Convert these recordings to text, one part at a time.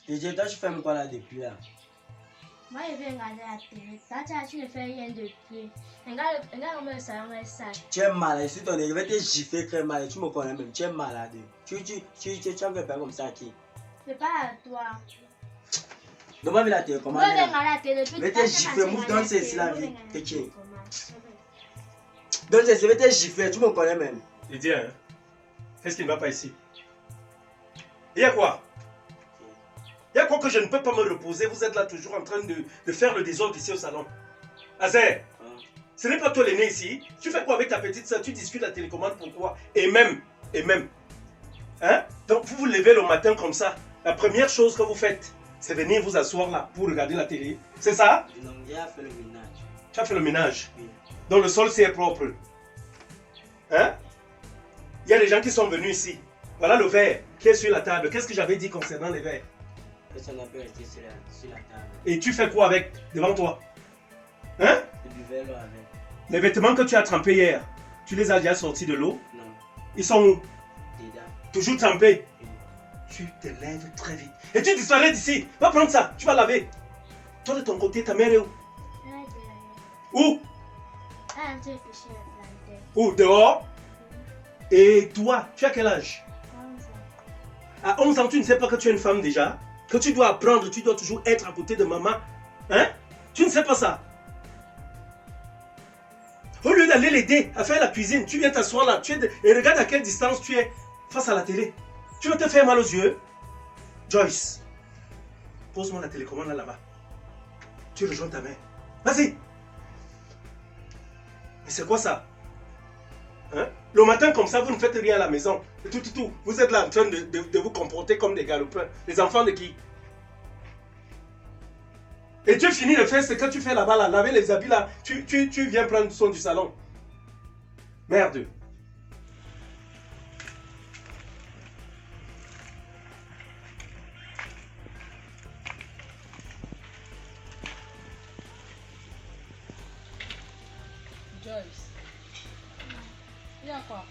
Et toi, tu fais quoi là depuis là? Moi, je vais regarder la télé. Tata, tu ne fais rien de pied. Regarde comment le salon est sale. Tu es malade. Si ton je vais te gifler très mal. Tu me connais même. Tu es malade. Tu as fait pas comme ça qui? C'est pas à toi. Demande la télé. Comment? Moi, je vais regarder la télé. Je vais te gifler. Move dans c'est la vie. Donc, je vais te gifler. Tu me connais même. Lydia, hein? Qu'est-ce qui ne va pas ici? Il y a quoi? Il y a quoi que je ne peux pas me reposer? Vous êtes là toujours en train de faire le désordre ici au salon. Azer, ce n'est pas toi l'aîné ici. Tu fais quoi avec ta petite soeur? Tu discutes la télécommande, pourquoi? Et même. Hein? Donc vous vous levez le matin comme ça. La première chose que vous faites, c'est venir vous asseoir là pour regarder la télé. C'est ça? Non, j'ai fait le ménage. Tu as fait le ménage? Oui. Donc le sol c'est propre. Hein? Il y a des gens qui sont venus ici. Voilà le verre qui est sur la table. Qu'est-ce que j'avais dit concernant les verres? Personne n'a pu rester sur la table. Et tu fais quoi avec devant toi? Hein? Je buvais l'eau avec. Les vêtements que tu as trempés hier, tu les as déjà sortis de l'eau? Non. Ils sont où? Dedans. Toujours trempés? Oui. Tu te lèves très vite. Et tu disparais d'ici. Va prendre ça, tu vas laver. Toi de ton côté, ta mère est où? Où? Ah, tu es fiché le plantain. Où? Dehors? Et toi, tu as quel âge? 11 ans. À 11 ans, tu ne sais pas que tu es une femme déjà? Que tu dois apprendre, tu dois toujours être à côté de maman? Hein? Tu ne sais pas ça? Au lieu d'aller l'aider à faire la cuisine, tu viens t'asseoir là, et regarde à quelle distance tu es face à la télé. Tu vas te faire mal aux yeux? Joyce, pose-moi la télécommande là-bas. Tu rejoins ta mère. Vas-y. Mais c'est quoi ça? Hein? Le matin comme ça, vous ne faites rien à la maison. Tout. Vous êtes là en train de vous comporter comme des galopins. Les enfants de qui? Et tu finis de faire ce que tu fais là-bas, là, laver les habits là. Tu viens prendre son du salon. Merde. Joyce. Il y a quoi?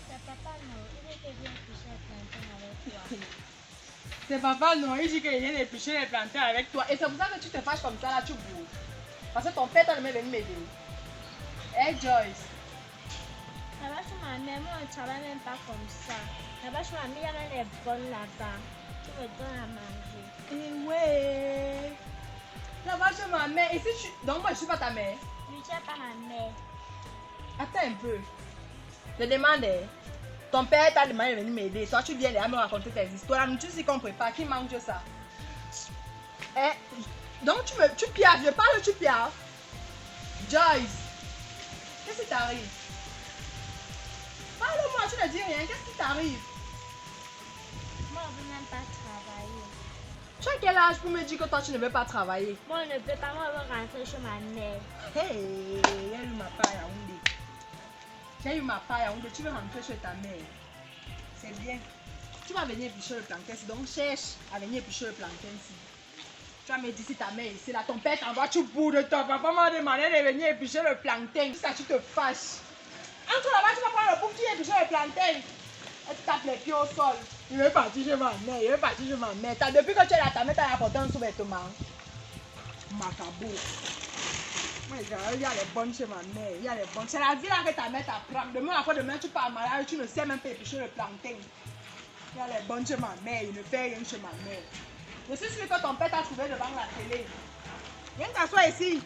C'est papa, non. Il était bien fiché le plantain avec toi. C'est papa, non, il dit qu'il vient d'éplucher les plantains avec toi. Et c'est pour ça que tu te fâches comme ça, là, tu bouges. Parce que ton père t'a venu m'aider. Hey Joyce. Là-bas, chez ma mère, moi, on ne travaille même pas comme ça. Là-bas, chez ma mère, il y a même des bonnes là-bas. Tu me donnes à manger. Eh ouais. Là-bas chez ma mère. Et si tu... Donc moi, je suis pas ta mère. Oui, tu n'es pas ma mère. Attends un peu. Je demande, ton père t'a demandé de venir m'aider. Toi, tu viens là me raconter tes histoires. La nourriture, c'est qu'on prépare. Qui mange ça? Donc, tu piaves. Je parle, tu piaves. Joyce, qu'est-ce qui t'arrive? Parle-moi, tu ne dis rien. Qu'est-ce qui t'arrive? Moi, on ne veut même pas travailler. Tu as quel âge pour me dire que toi, tu ne veux pas travailler? Moi, on ne veut pas. Moi, on veut rentrer chez ma mère. Hey, il y a eu ma part à Yaoundé. J'ai eu ma part à Yaoundé. Tu veux rentrer chez ta mère. C'est bien. Tu vas venir éplucher le plantain. Donc, cherche à venir éplucher le plantain ici. Tu vas me dire si ta mère est ici. Là, ton père t'envoie, tu bouges de ton papa m'a demandé de venir éplucher le plantain. Ça, tu te fâches. Entre là-bas, tu vas prendre le pouf, tu viens éplucher le plantain. Et tu tapes les pieds au sol. Il veut partir chez ma mère. Il veut partir chez ma mère. Depuis que tu es là, ta mère t'a apporté un sous-vêtement. Macabo. Moi, il y a les bonnes chez ma mère. Il y a les bonnes. C'est la vie là que ta mère t'apprend. Demain, après demain, tu pars malade, tu ne sais même pas éplucher le plantain. Il y a les bonnes chez ma mère. Il ne fait rien chez ma mère. Je suis sûre que ton père t'a trouvé devant la télé. Viens t'asseoir ici.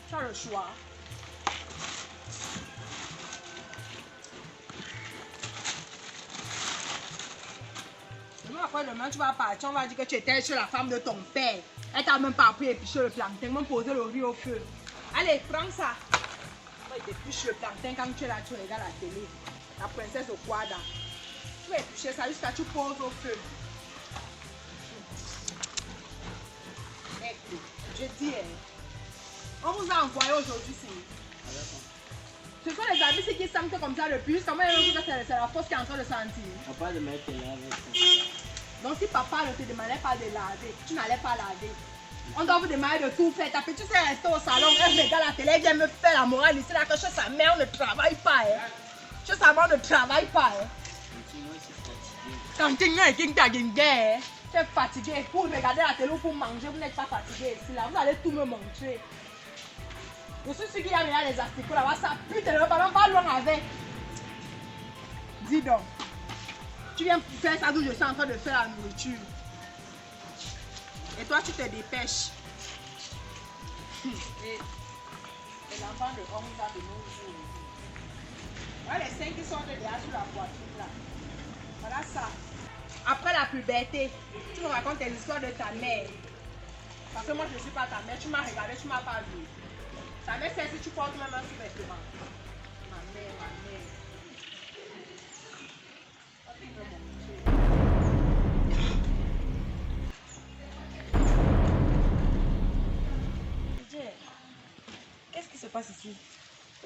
Tu as le choix. Après demain, tu vas partir, on va dire que tu étais chez la femme de ton père. Elle t'a même pas appris à éplucher le plantain, même poser le riz au feu. Allez, prends ça. On va éplucher le plantain quand tu es là, tu regardes la télé. La princesse au quadra. Tu vas éplucher ça jusqu'à ce que tu poses au feu. Écoute, je dis, on vous a envoyé aujourd'hui, ce sont les habits qui sentent comme ça depuis. Comment est-ce que c'est la force qui est en train de sentir? Papa de mettre là avec ça. Donc si papa ne te demandait pas de laver, tu n'allais pas laver. On doit vous demander de tout faire. Ta petite soeur est restée au salon, elle regarde la télé, elle vient me faire la morale ici là que chez sa mère on ne travaille pas. Chez sa mère on ne travaille pas. Moi, c'est fatigué. Quand tu es fatigué pour regarder la télé ou pour manger, vous n'êtes pas fatigué ici là, vous allez tout me montrer. Je suis sûr qu'il y a les asticots là-bas, ça pue, ne va pas loin avec. Dis donc, tu viens faire ça d'où je suis en train de faire la nourriture. Et toi tu te dépêches. Et les enfants de 11 ans de nos jours. Voilà les 5 qui sont déjà sur la voiture là. Voilà ça. Après la puberté, tu me racontes les histoires de ta mère. Parce que moi je ne suis pas ta mère, tu m'as regardé, tu ne m'as pas vu. Ta mère c'est si tu portes même un sous-vêtement. Ma mère. Qu'est-ce qui se passe ici?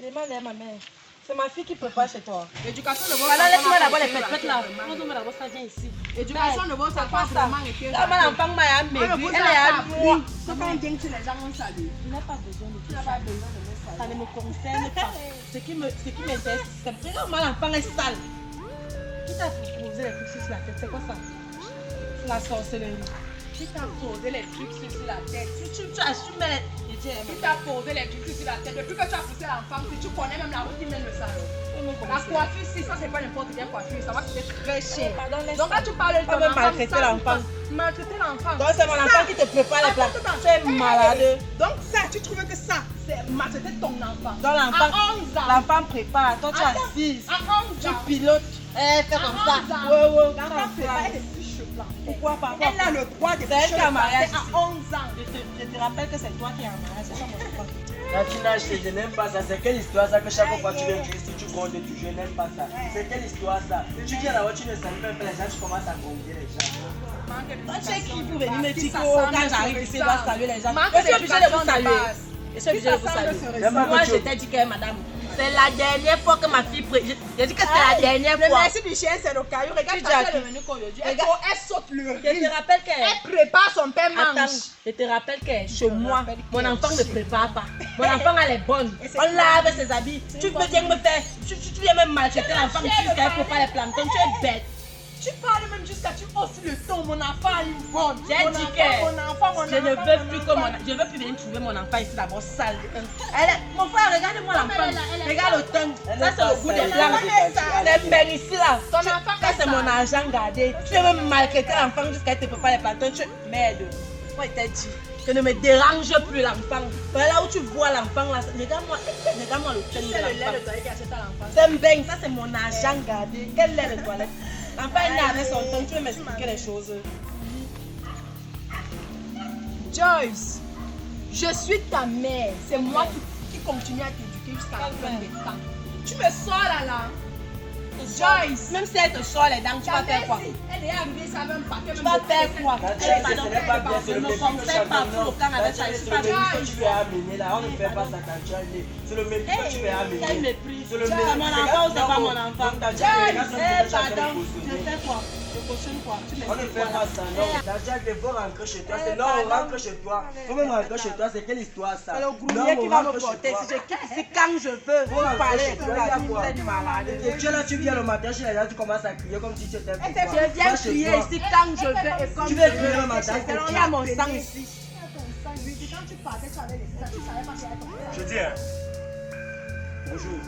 Demande à ma mère. C'est ma fille qui prépare chez toi. L'éducation de votre Voilà, laisse-moi d'abord les pètes là. Laisse-moi d'abord ça vient ici. L'éducation de votre enfant vraiment été là, mon enfant m'a maigri. Elle est à moi. Quand on vient que les gens vont saluer. Tu n'as pas besoin de Tu n'as pas besoin de me saluer. ça ne me concerne pas. Ce qui m'intéresse, c'est que regarde, mon enfant est sale. Qui t'a posé les trucs sur la tête? C'est quoi ça? C'est la sorcellerie. Qui t'a posé les trucs sur la tête? Tu assumes les... Qui t'a posé les trucs sur la tête? Depuis que tu as poussé l'enfant, si tu connais même la route qui mène le salon. La coiffure, si ça c'est pas n'importe quelle coiffure, ça va coûter très cher. Donc quand tu parles de ton enfant, maltraiter l'enfant. Maltraiter l'enfant. Donc c'est mon enfant qui te prépare les plats. Tu es malade. Donc ça, tu trouves que ça, c'est maltraiter ton enfant. Donc l'enfant, À 11 ans. l'enfant prépare. Toi tu Attends, assises. À 11 Tu ans. pilotes. Fais comme ça. L'enfant prépare des fiches blancs. Pourquoi pas? Elle a le droit de C'est elle ficher qui a le mariage blanc ici. à 11 ans. Je te rappelle que c'est toi qui es en mariage. C'est pas mon enfant. Là, tu n'as acheté, je n'aime pas ça. C'est quelle histoire ça que chaque fois que tu viens ici, tu comptes et tu je n'aime pas ça. C'est quelle histoire ça? Tu viens là-bas, tu ne salues même pas les gens, tu commences à gronder les gens. Toi, tu es qui pour venir me dire que quand j'arrive ici, je dois saluer les gens? Manque Je suis obligée de vous d'éducation de saluer. base. Je suis obligée de vous saluer. Vraiment, Moi, tu- je t'ai dit que madame, c'est la dernière fois que ma fille... J'ai dit que c'est la dernière Le fois. merci du chien, c'est le caillou. Regarde Tu quand dis à elle qui? est venue qu'aujourd'hui. Regarde. Elle saute le Je riz. te rappelle que... Elle prépare son pain Attends, mange. je te rappelle que chez moi, rappelle mon que enfant ne chez prépare pas. Mon enfant, elle est bonne. Et c'est On quoi? lave ses habits. Tu peux bien me faire... Tu viens me maltraiter l'enfant jusqu'à prépare les planctons. Tu es bête. Tu parles même jusqu'à tu hausses le ton. Mon enfant a une bonne. J'ai Mon dit enfant, que mon enfant, je ne veux plus que mon... Je veux plus venir trouver mon enfant ici d'abord sale. Mon frère, regarde-moi l'enfant. Regarde le teint. Ça, c'est le goût des blancs. Les peines ici là. Ton enfant Ça, c'est mon argent gardé. Tu veux me maltraiter l'enfant jusqu'à te préparer les planctons. Merde. Moi, il t'a dit que ne me dérange plus l'enfant. Là où tu vois l'enfant là, regarde-moi le teint de C'est le lait l'enfant. de toilette qui achète à l'enfant. C'est un beigne, ça c'est mon argent gardé. Quel lait de toilette? L'enfant est né avec son teint, tu veux m'expliquer les choses? Joyce, je suis ta mère. C'est moi qui continue à t'éduquer jusqu'à la fin des temps. Tu me sors là. Joyce, Même si elle te sort les dents, tu vas faire quoi? Elle est arrivée, ça veut me paquet. Tu vas faire quoi? Nadia, ce n'est pas bien, c'est le Ne mépris me que confère pas pour le camp avec ça. Nadia, Je c'est suis le pas mépris que tu veux amener là. On ne fait pas ça quand tu as né. C'est le mépris que tu veux amener. Quel mépris? C'est le C'est mépris. mon enfant ou c'est pas mon enfant? Nadia, regarde ce que tu es en train de Pardon, cautionner. je fais quoi? Je cautionne quoi? Tu On ne fait pas ça, non. Nadia, il faut rentrer chez toi. C'est non, on rentre chez toi. Faut même rentrer chez toi. C'est quelle histoire ça? C'est le Non, grouillet qui on va me rentre chez porter. toi. Si je quitte ici quand je veux, Faut vous rentrer parlez chez et toi. tout Il y a là, quoi? vous êtes malade. Et tu es là, tu viens le matin chez les gens, tu commences à crier comme si tu étais pour toi. Je viens Va chez crier toi. ici quand je veux et comme Tu je veux crier veux. le matin pour Il y qui? a mon sang ici. Quand tu partais, tu avais les ça, tu savais pas qu'il y avait ton sang. Je dis, hein. Bonjour.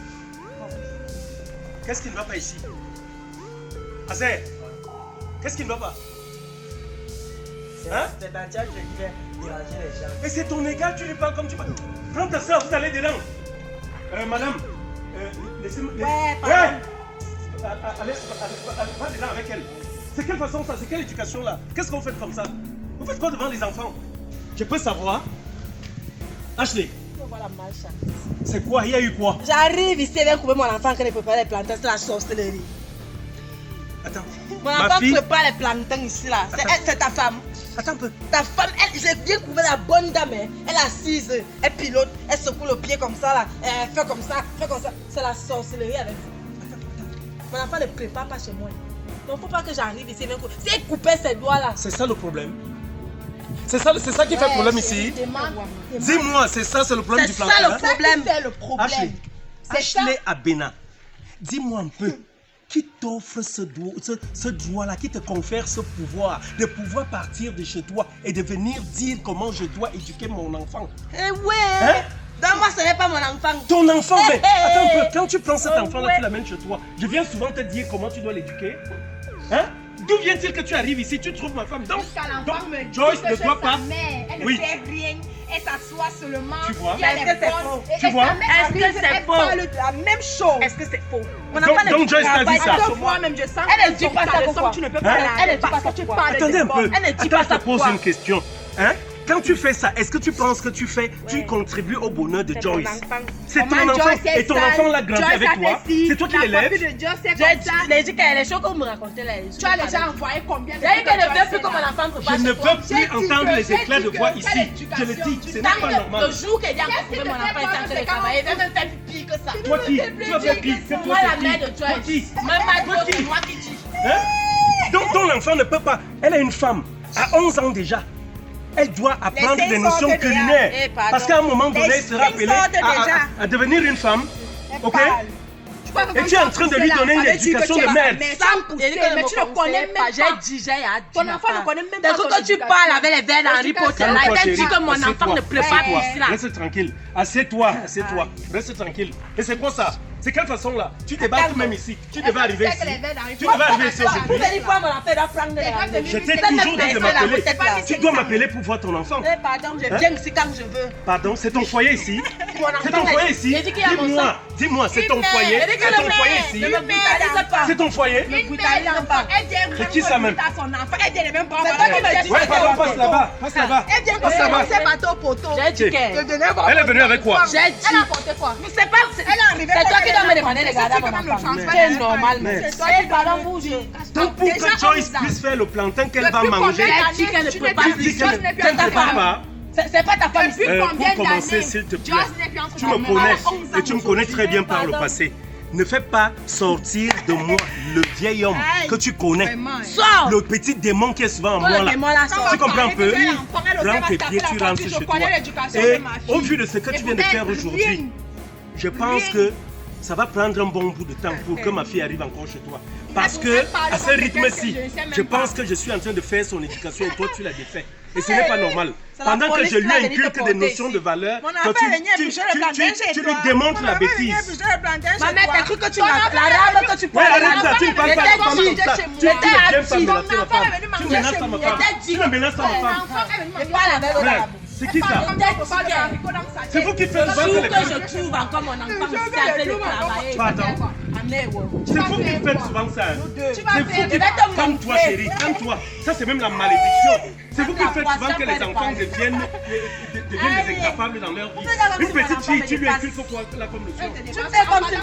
Qu'est-ce qui ne va pas ici? Azé, qu'est-ce qui ne va pas? Hein? C'est Nadia qui vient déranger les gens. Et c'est ton égal, tu lui parles comme tu parles. Prends ta soeur, vous allez dedans. Madame, laissez-moi. Ouais, pardon. Allez, va dedans avec elle. C'est quelle façon ça? C'est quelle éducation là? Qu'est-ce qu'on fait comme ça? Vous faites quoi devant les enfants? Je peux savoir? Ashley, Voilà, machin. c'est quoi? Il y a eu quoi? J'arrive ici, elle vient trouver mon enfant qui prépare les planctons, c'est la sorcellerie. Attends. Mon Ma enfant fille. prépare les planctons ici là. Attends. C'est ta femme. Attends un peu. Ta femme, elle, j'ai bien trouvé la bonne dame. Hein. Elle est assise, elle pilote, elle secoue le pied comme ça là. Elle fait comme ça, fait comme ça. C'est la sorcellerie avec vous. Mon enfant ne prépare pas chez moi. Donc faut pas que j'arrive ici. Si elle coupait ses doigts là. C'est ça le problème. C'est ça qui fait problème ici. Dis-moi, c'est ça, c'est le problème C'est du ça plantain. le hein? problème. C'est le problème. Ashley, C'est Ashley Abena, dis-moi un peu. qui t'offre ce droit-là, qui te confère ce pouvoir, de pouvoir partir de chez toi et de venir dire comment je dois éduquer mon enfant. Eh ouais. Hein? Dans moi, ce n'est pas mon enfant. Ton enfant, mais attends un peu, quand tu prends cet Oh, enfant-là, ouais. tu l'amènes chez toi. Je viens souvent te dire comment tu dois l'éduquer. Hein? D'où vient-il que tu arrives ici, tu trouves ma femme? Donc, Joyce ne doit pas. Elle Oui. ne fait rien. Elle s'assoit seulement. Tu vois? Et elle Est-ce que c'est bonne. faux? Et Tu vois? sa mère Est-ce que arrive, c'est elle faux? parle de la même chose. Est-ce que c'est faux? Mon Donc- enfant ne donc Joyce t'a dit travaille ça. pas Deux sur moi. fois même, je sens Elle ne que dit ton pas ça cas de pourquoi? sang, tu ne peux Hein? pas la Elle ne dit pas parce ça que tu pourquoi? parles Attendez de un peu. bonne. Elle ne dit Attends, pas je ça te pose pourquoi? une question. Hein? Quand tu fais ça, est-ce que tu penses que tu Ouais. contribues au bonheur de C'est Joyce? mon enfant. C'est ton Comment enfant. Joyce est Et ton sale, enfant l'a grandi Joyce avec a toi. fait ci, C'est toi qui la l'élèves. copine de Joyce, c'est J'ai comme ça. dit qu'elle est chaude comme me racontait là. Tu as déjà envoyé combien de J'ai dit qu'elle ne Joyce fait plus est comme là? mon enfant ne peut Je pas ne chez toi. peux plus entendre les éclats de voix ici. Je le dis, ce n'est pas Tant que normal. le jour qu'elle vient retrouver mon enfant, elle est en train de travailler. Elle va même faire pire que ça. Toi qui? Tu vas faire pire. C'est Moi, toi la mère de qui? Toi qui? Joyce. Même pas Toi toi, qui? c'est moi qui dis. Hein? Donc ton enfant ne peut pas. Elle est une femme. À 11 ans déjà. Elle doit apprendre Les des seins notions sortent déjà. culinaires. Eh, pardon. Parce qu'à un moment donné, Les elle sera seins appelée sortent déjà. à devenir une femme. Elle Ok? parle. Tu crois que Et quand tu es en train de lui donner une ça veut dire éducation que tu de es merde. Mais Sans sans pousser, pousser, mais tu ne connais même pas. J'ai dit, j'ai hâte. Ton enfant ne connaît même Dès pas que ton quand tu éducation. parles avec les verres d'Harry Potter, là, Calme-toi, elle dit chérie. que mon Assieds-toi. enfant ne plaît pas Assieds-toi. ici là. Reste tranquille. Assieds-toi, assieds-toi. Reste tranquille. Et c'est quoi ça? C'est quelle façon là? Tu débarques même ici. Tu devais arriver ici. Tu devais arriver ici aujourd'hui. Vous allez voir mon enfant, elle doit prendre des langues. Je t'ai C'est même toujours dit de pas ça, la m'appeler. recette, là. Tu dois m'appeler pour voir ton enfant. Eh, pardon, je Hein? viens ici quand je veux. Pardon, c'est ton foyer ici? Mon enfant, C'est ton elle foyer dit- ici? elle dit qu'il y a mon sang. Dis-moi, c'est ton foyer? Elle dit que C'est le ton foyer mère ici? ne me brutalise pas. C'est ton foyer? Une belle enfant, elle vient C'est qui ça, même? à son enfant, elle vient même pas. C'est toi qui me dis Ouais, que pardon, c'est passe là-bas. Passe là-bas. Elle vient Passe là-bas. commencer par ton poteau. J'ai dit qu'elle. Elle est venue avec quoi? J'ai dit. Elle a porté quoi? C'est pas. C'est Elle est arrivée. c'est toi qui dois me demander de garder mon enfant. C'est normal, Mais- mais. C'est pardon, vous, je. Donc pour que Joyce puisse faire le plantain qu'elle va manger, Elle dit qu'elle ne peut pas. tu dis qu'elle ne prépare pas. C'est pas ta femme ici. Pour commencer, s'il te plaît, tu me connais et tu me connais très bien par le passé. Ne fais pas sortir de moi le vieil homme que tu connais. Sors. Le petit démon qui est souvent en Toi, moi le là. démon là, sors. Tu comprends un peu? Prends tes pieds, tu rentres chez toi. Et au vu de ce que tu viens de faire aujourd'hui, je pense que ça va prendre un bon bout de temps pour que ma fille arrive encore chez toi. Parce que à ce rythme-ci, je pense que je suis en train de faire son éducation et toi tu la défais. Et ce n'est pas normal. C'est la Pendant que police je lui qui va venir inculque te des porter notions ici. de valeur, Mon toi, enfant est venu tu éplucher le plantain chez lui toi. démontres la Mon enfant est bêtise. venu éplucher le plantain chez Ma mère, toi. t'as cru que tu Ton m'as. enfant La est rame venu- que tu Ouais, parles. arrête ça, tu ne parles pas à ta femme comme ça. Tu J'étais ne viens pas assis. menacer ma Ton enfant est femme. venu Tu manger menaces chez ma moi. femme. Tu me menaces ma femme. L'enfant est venu Je manger parle chez avec moi. eux Ouais. là. C'est qui ça? C'est vous qui faites Le souvent jour que les que femmes... je trouve encore mon enfant ici en train de travailler. Pardon. C'est vous qui faites souvent ça. Hein? C'est vous qui... Je vais te Calme-toi montrer. chérie, calme-toi. Ça c'est même la malédiction. C'est vous qui La faites croissance souvent que les fait enfants le deviennent des incapables dans leur vie. Une petite fille, tu lui inculques quoi là comme le soir. Tu fais comme si.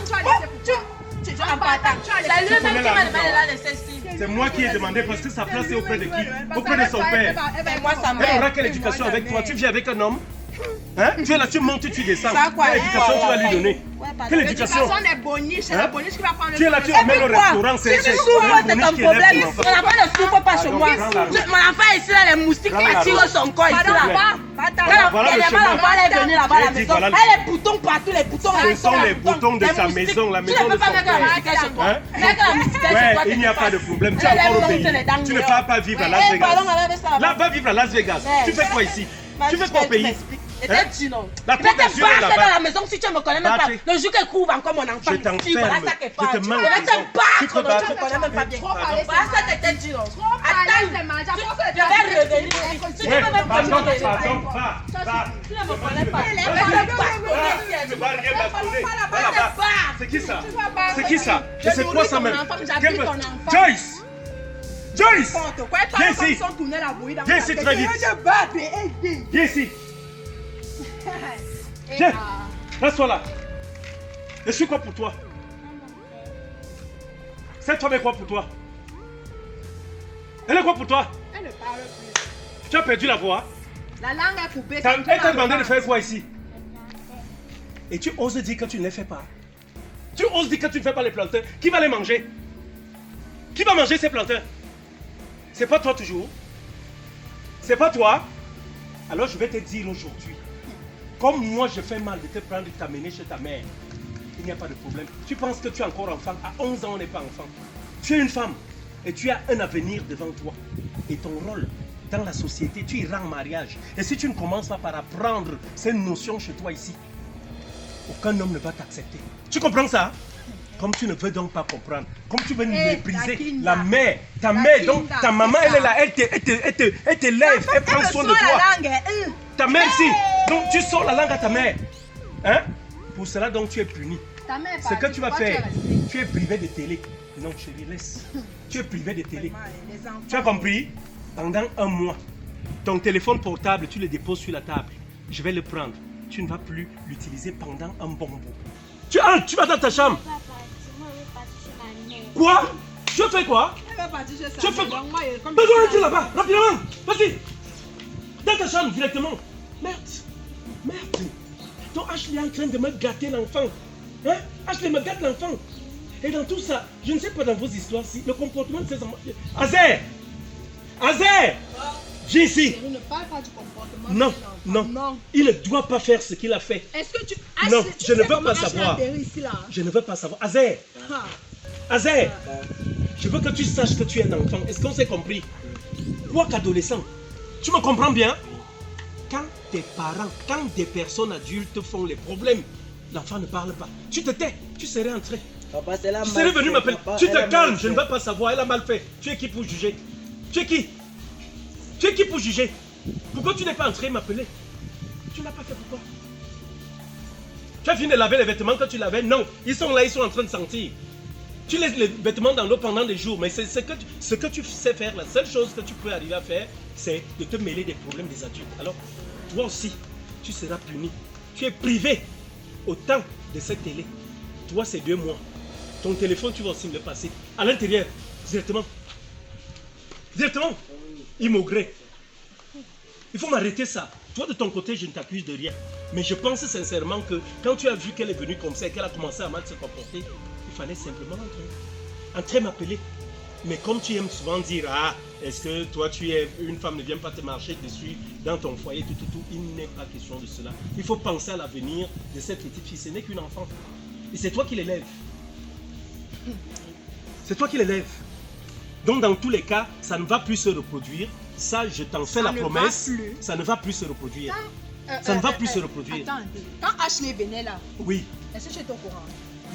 C'est lui-même qui m'a demandé la nécessité. C'est moi qui ai demandé parce que sa place est auprès de qui? Auprès de son père. Et moi, ça Elle m'aide. aura quelle éducation avec toi? Tu viens avec un homme? Hein? Tu es là, tu montes, tu descends. Ça, quoi, Quelle éducation tu vas lui donner? Quelle éducation? L'éducation est boniche, c'est Hein? la boniche qui va prendre le Tu es là, tu temps. amènes au restaurant, Si tu souffres, c'est ton problème. Mon enfant ne souffre pas chez moi. Mon enfant est ici, là, les moustiques qui attirent son corps ici, là. Voilà le Elle chemin. est venue là-bas à la J'ai dit, maison. voilà le Elle est boutons partout, les boutons. Ce sont les boutons de sa maison, la maison Tu ne de peux pas son mettre la père. moustiquaire chez toi. Hein? Mettre la moustiquaire chez Ouais, toi. il n'y a pas de problème. Tu es encore au pays. Tu ne vas pas vivre à Las Vegas. Pardon, elle avait ça là-bas. Là, va vivre à Las Vegas. Tu fais quoi ici? Tu fais quoi au pays? Et t'es dit non. La Je vais Côte te d'Azur est battre là-bas. dans la maison si tu ne me connais même pas. Battez. Le jour qu'elle couvre encore mon enfant. Je t'enferme. ici, voilà ça qu'elle Je parle. te Je mets en vais prison. te battre. Tu te donc bats. tu ne me connais même pas bien. Trop parler, Voilà ça t'était dit non. parler, c'est mal. Je vais revenir ici. Tu ne Ouais, peux même pas pardon, me pardon, va. Tu ne me connais pas. Tu ne vas rien bastonner. Va Je là-bas. te bats. C'est qui ça? pas. C'est qui ça? Je C'est quoi nourris ça ton même? enfant, j'habille Quel- ton enfant. Joyce! Joyce! Viens ici. Viens ici très vite. Viens ici. Viens. Reste-toi là. Je suis quoi pour toi? Cette femme est quoi pour toi? Elle est quoi pour toi? Elle ne parle plus. Tu as perdu la voix. La langue est coupée. Elle t'a demandé de faire quoi ici? Et tu oses dire que tu ne les fais pas? Tu oses dire que tu ne fais pas les plantains? Qui va les manger? Qui va manger ces plantains? C'est pas toi toujours? C'est pas toi? Alors je vais te dire aujourd'hui, comme moi je fais mal de te prendre et de t'amener chez ta mère, il n'y a pas de problème. Tu penses que tu es encore enfant. À 11 ans, on n'est pas enfant. Tu es une femme et tu as un avenir devant toi. Et ton rôle dans la société, tu iras en mariage. Et si tu ne commences pas par apprendre ces notions chez toi ici, aucun homme ne va t'accepter. Tu comprends ça? Comme tu ne veux donc pas comprendre, comme tu veux mépriser Takinda. la mère, ta mère, donc ta maman, elle est là, elle t'élève, elle prend soin de toi. Ta mère ici, donc tu sors la langue à ta mère. Hein? Pour cela, donc tu es puni. Ta mère Ce que tu vas faire, tu es privé de télé. Non, chérie, laisse. Tu es privé de télé. Tu as compris? Pendant un mois, ton téléphone portable, tu le déposes sur la table. Je vais le prendre. Tu ne vas plus l'utiliser pendant un bon bout. Tu vas dans ta chambre. Papa, moi, je vais partir chez ma mère. Quoi? Tu fais quoi? Elle va partir chez sa Tu fais mère, quoi? donc moi, comme Mais je tu es là-bas, rapidement. Vas-y. Dans ta chambre directement. Merde. Merde. Donc Ashley est en train de me gâter l'enfant. Hein? Ashley me gâte l'enfant. Et dans tout ça, je ne sais pas dans vos histoires-ci, le comportement de ces enfants. Azer! Azer! Viens ici. Chérie, ne parle pas du comportement Non, de cet enfant. non. Non. Il ne doit pas faire ce qu'il a fait. Est-ce que tu... Non, Ashley, tu je ne sais veux comment pas Ashley savoir. atterrit ici, là? Je ne veux pas savoir. Azer! Ah. Azer! Je veux que tu saches que tu es un enfant. Est-ce qu'on s'est compris? Quoi qu'adolescent, tu me comprends bien? Quand tes parents, quand des personnes adultes font les problèmes, l'enfant ne parle pas. Tu te tais, tu serais entré. Papa, c'est la Tu serais venu m'appeler. Tu te calmes, je ne veux pas savoir. Elle a mal fait. Tu es qui pour juger? Tu es qui? Tu es qui pour juger? Pourquoi tu n'es pas entré m'appeler? Tu ne l'as pas fait pourquoi? Tu as fini de laver les vêtements quand tu lavais? Non, ils sont là, ils sont en train de sentir. Tu laisses les vêtements dans l'eau pendant des jours, mais c'est ce que tu sais faire. La seule chose que tu peux arriver à faire, c'est de te mêler des problèmes des adultes. Alors, toi aussi, tu seras puni. Tu es privé autant de cette télé. Toi, c'est 2 mois. Ton téléphone, tu vas aussi me le passer. À l'intérieur, directement. Directement. Immigré. Il faut m'arrêter ça. Toi, de ton côté, je ne t'accuse de rien. Mais je pense sincèrement que quand tu as vu qu'elle est venue comme ça et qu'elle a commencé à mal se comporter, il fallait simplement entrer m'appeler. Mais comme tu aimes souvent dire, ah, est-ce que toi tu es une femme, ne vient pas te marcher dessus dans ton foyer, tout, il n'est pas question de cela. Il faut penser à l'avenir de cette petite fille. Ce n'est qu'une enfant. Et c'est toi qui l'élèves. C'est toi qui l'élèves. Donc dans tous les cas, ça ne va plus se reproduire. Ça, je t'en fais la promesse. Ça ne va plus se reproduire. Ça ne va plus se reproduire. Attends, quand Ashley venait là, Oui. est-ce que tu étais au courant?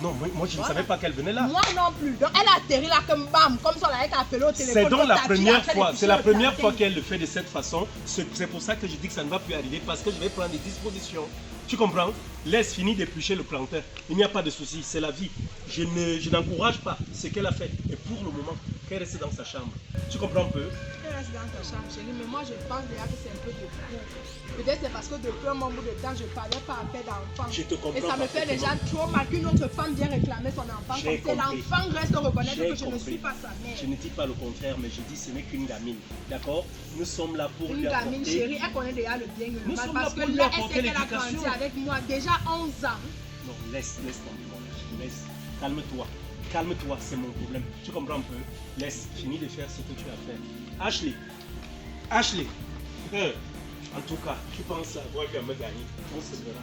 Non, moi je ne savais pas qu'elle venait là. Moi non plus. Donc elle a atterri là comme bam, comme ça, elle a appelé au téléphone. C'est donc la au tapis, première après, fois, les c'est la fichiers, première le fois plantain. qu'elle le fait de cette façon. C'est pour ça que je dis que ça ne va plus arriver parce que je vais prendre des dispositions. Tu comprends? Laisse finir d'éplucher le plantain. Il n'y a pas de souci, c'est la vie. Je n'encourage pas ce qu'elle a fait. Et pour le moment, qu'elle reste dans sa chambre. Tu comprends un peu? Elle reste dans ta chambre, chérie, mais moi je pense déjà que c'est un peu de trop. Peut-être c'est parce que depuis un moment de temps, je ne parlais pas à paix d'enfant. Je te comprends Et ça me fait parfaitement. déjà trop mal qu'une autre femme vienne réclamer son enfant. J'ai Comme c'est compris. l'enfant reste reconnaître J'ai que je ne compris. suis pas sa mère. Je ne dis pas le contraire, mais je dis ce n'est qu'une gamine. D'accord? Nous sommes là pour Une lui gamine apporter... chérie, elle connaît déjà le bien et le Nous mal. sommes Parce là que pour lui là, elle apporter sait qu'elle a l'éducation. grandi avec moi déjà 11 ans. Non, laisse tomber, mon ange. Laisse. Calme-toi. Calme-toi, c'est mon problème. Tu comprends un peu? Laisse. Finis de faire ce que tu as fait. Ashley. Ashley. En tout cas, tu penses avoir eu à me gagner. On se verra.